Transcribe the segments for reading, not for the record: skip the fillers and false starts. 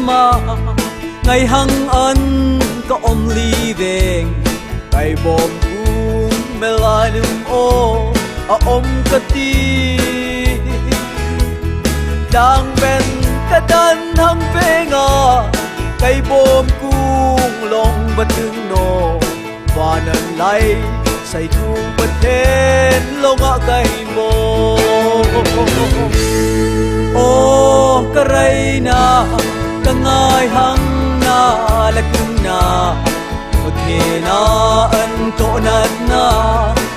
mà ngày hằng ăn có om ly về ngày bom cuốn mê lại nung ô om cất đi đang bên cái đàn hăng về ngà ngày bom cuốn lòng bất tương nô và nần lại say thu bất hết lo ngã cây mô ô cái ray na cái ngai hăng na là cưng na một khi na ân chỗ nát na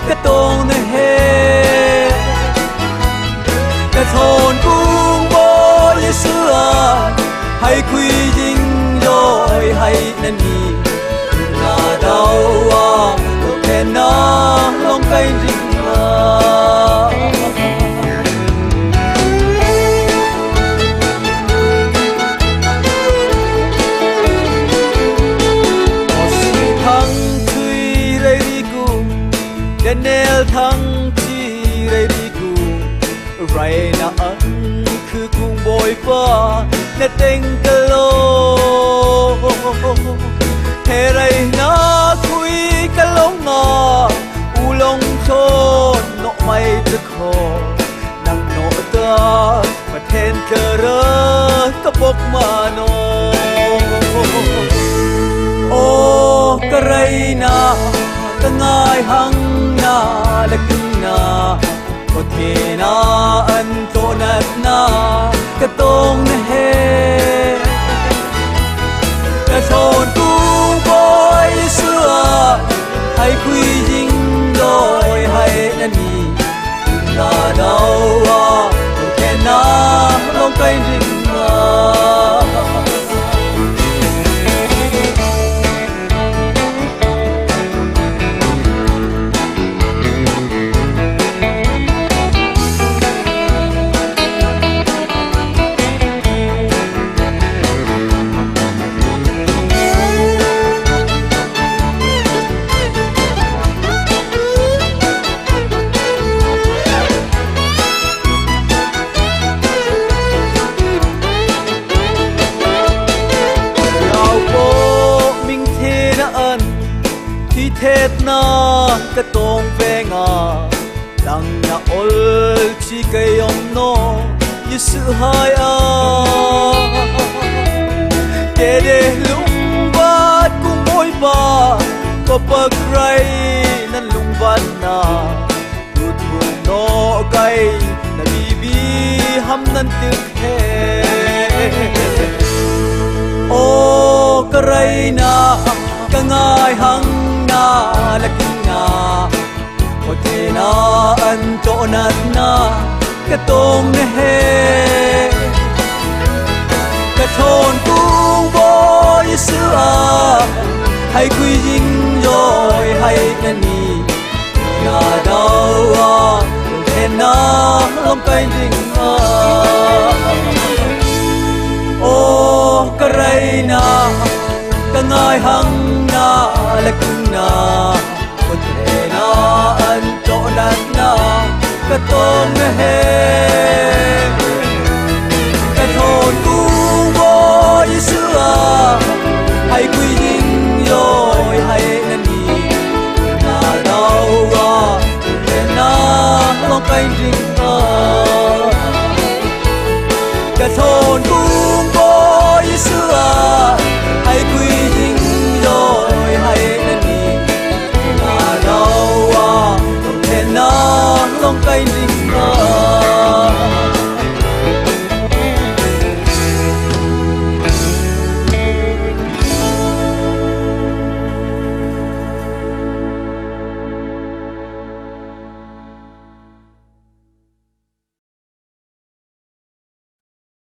cái tông này hết cái thôn cung bố như xưa hay quy dinh rồi hay nên đi là đau được khen na lòng cây rình nel thăng chi rei đi cu rai na ăn cứ cùng bồi pha nè tình cơ lô he rai na kui cái lông ngà u lông chôn nọ mày tức hồ nặng nọ ta mà then cơ rơ ta bốc mà nô ô cái rai na cái ngai hăng na là cưng na có thể na ăn tô nát na cái tông he cái thôn cung bói xưa hay quy dinh rồi hay nên đi là đâu có thể na lòng cây rình thế na cái tông về ngà đằng nhà ol chỉ cây ông nó như sự hai để lung bát cùng môi ba có bậc ray nên lung văn na tụt buồn nó cây na bi hâm nên tiếc he ô cái ray na cái ngai hăng na là cưng na có thể na ăn chỗ nát na cái tôm này he cái thôn cung bố như xưa hay quy dinh rồi hay nên đi là đâu có thể na lòng cây rình ô cái ray na cái ngai hăng na là cưng na có thể na ăn chỗ nát na cái tôm này